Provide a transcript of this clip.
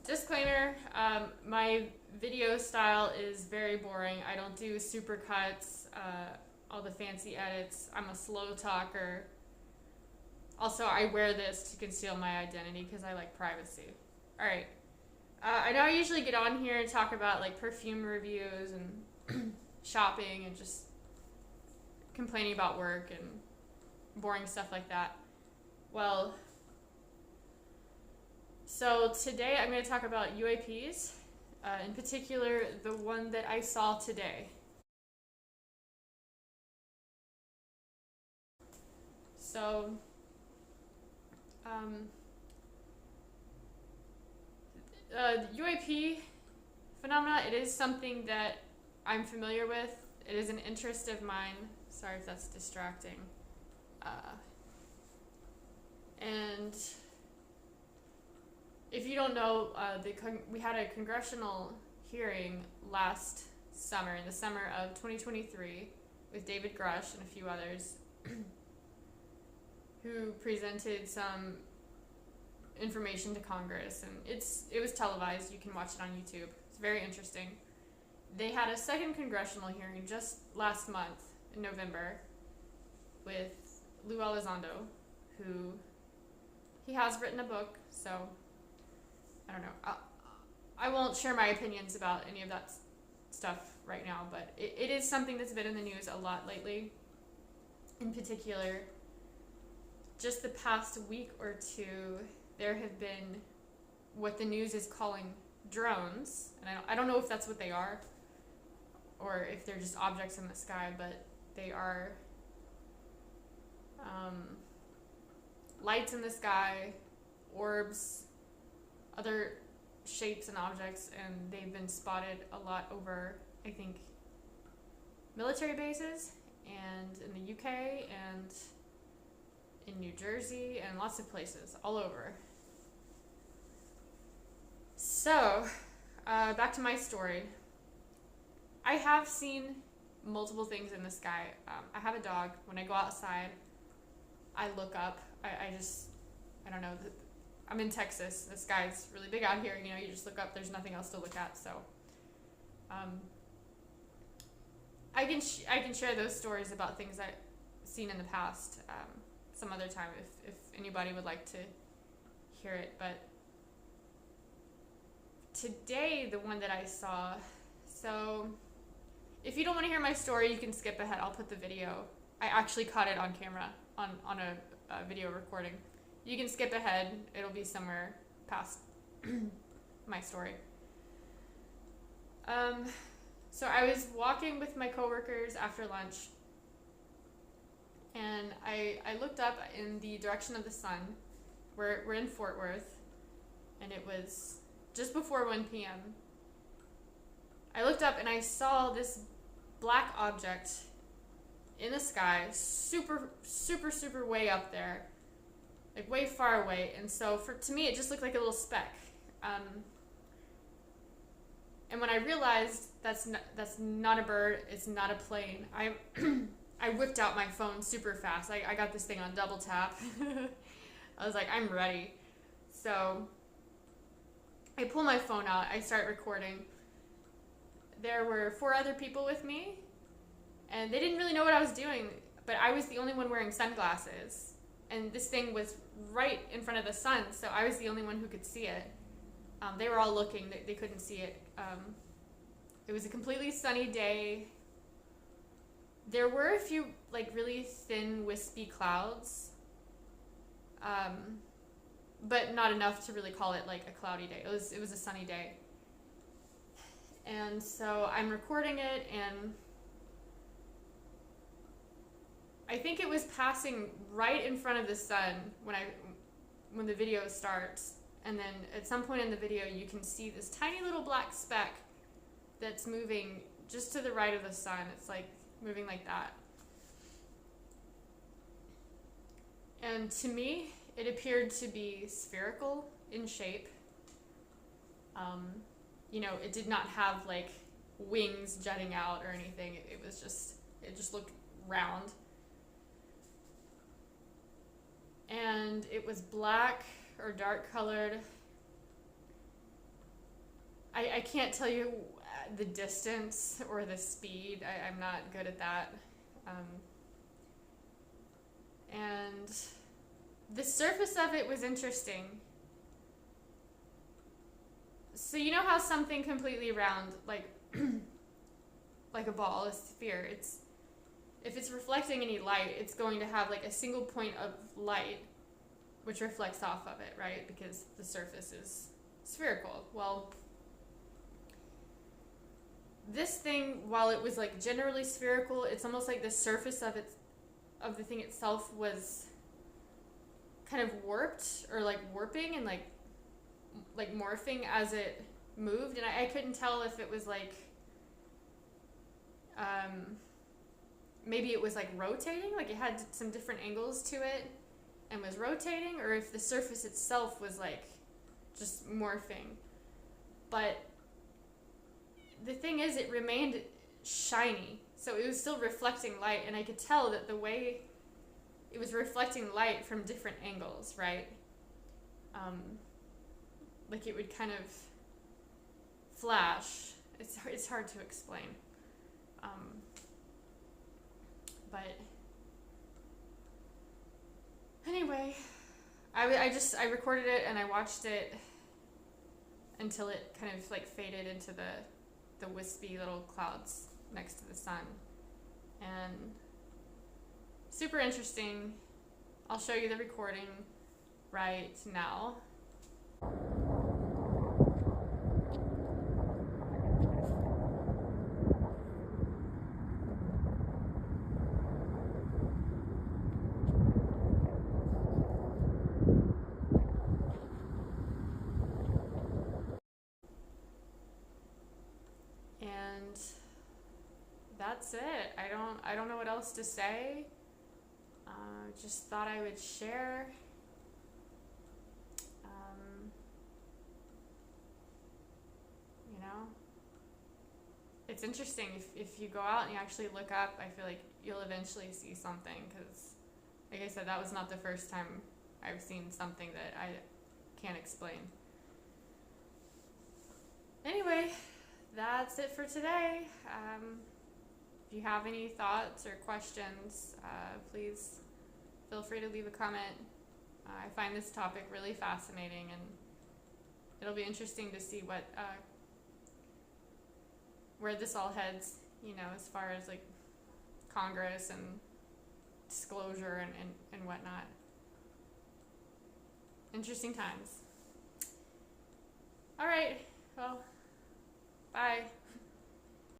Disclaimer, my video style is very boring. I don't do super cuts, all the fancy edits. I'm a slow talker. Also, I wear this to conceal my identity because I like privacy. Alright, I know I usually get on here and talk about like perfume reviews and shopping and just complaining about work and boring stuff like that. Well, so today I'm going to talk about UAPs, in particular the one that I saw today. So, um, UAP phenomena, it is something that I'm familiar with. It is an interest of mine. Sorry if that's distracting. And if you don't know, we had a congressional hearing last summer, in the summer of 2023, with David Grush and a few others, who presented some information to Congress, and it was televised. You can watch it on YouTube. It's very interesting. They had a second congressional hearing just last month in November with Lou Elizondo, who he has written a book, so I don't know. I won't share my opinions about any of that stuff right now, but it is something that's been in the news a lot lately. In particular, just the past week or two, there have been what the news is calling drones, and I don't know if that's what they are or if they're just objects in the sky, but they are lights in the sky, orbs, other shapes and objects, and they've been spotted a lot over, I think, military bases and in the UK and in New Jersey and lots of places all over. So, back to my story. I have seen multiple things in the sky. I have a dog. When I go outside, I look up. I don't know. I'm in Texas. The sky's really big out here. You know, you just look up. There's nothing else to look at. So, I can share those stories about things I've seen in the past some other time if anybody would like to hear it. But today, the one that I saw. So, if you don't want to hear my story, you can skip ahead. I'll put the video. I actually caught it on camera on a video recording. You can skip ahead. It'll be somewhere past my story. So I was walking with my coworkers after lunch, and I looked up in the direction of the sun. We're in Fort Worth, and it was just before 1 p.m. I looked up and I saw this black object in the sky, super, super, super way up there, like way far away. And so to me, it just looked like a little speck. And when I realized that's not a bird, it's not a plane, I whipped out my phone super fast. I got this thing on double tap. I was like, I'm ready. So I pull my phone out. I start recording. There were 4 other people with me, and they didn't really know what I was doing, but I was the only one wearing sunglasses. And this thing was right in front of the sun, so I was the only one who could see it. They were all looking. They couldn't see it. It was a completely sunny day. There were a few like really thin, wispy clouds, but not enough to really call it like a cloudy day. It was a sunny day. And so I'm recording it, and I think it was passing right in front of the sun when the video starts. And then at some point in the video, you can see this tiny little black speck that's moving just to the right of the sun. It's like moving like that. And to me, it appeared to be spherical in shape. You know, it did not have like wings jutting out or anything. It just looked round. And it was black or dark colored. I can't tell you the distance or the speed. I'm not good at that. And the surface of it was interesting. So you know how something completely round, like like a ball, a sphere, if it's reflecting any light, it's going to have like a single point of light which reflects off of it, right? Because the surface is spherical. Well, this thing, while it was like generally spherical, it's almost like the surface of the thing itself was kind of warped, or like warping and like morphing as it moved, and I couldn't tell if it was like maybe it was like rotating, like it had some different angles to it and was rotating, or if the surface itself was like just morphing. But the thing is, it remained shiny, so it was still reflecting light, and I could tell that the way it was reflecting light from different angles, right? Like it would kind of flash. It's hard to explain. But anyway, I recorded it and I watched it until it kind of like faded into the wispy little clouds next to the sun. And super interesting. I'll show you the recording right now. And that's it. I don't know what else to say. Just thought I would share. You know, it's interesting if you go out and you actually look up. I feel like you'll eventually see something, because, like I said, that was not the first time I've seen something that I can't explain. Anyway, that's it for today. If you have any thoughts or questions, please feel free to leave a comment. I find this topic really fascinating, and it'll be interesting to see where this all heads, you know, as far as like Congress and disclosure and whatnot. Interesting times. All right, well, bye.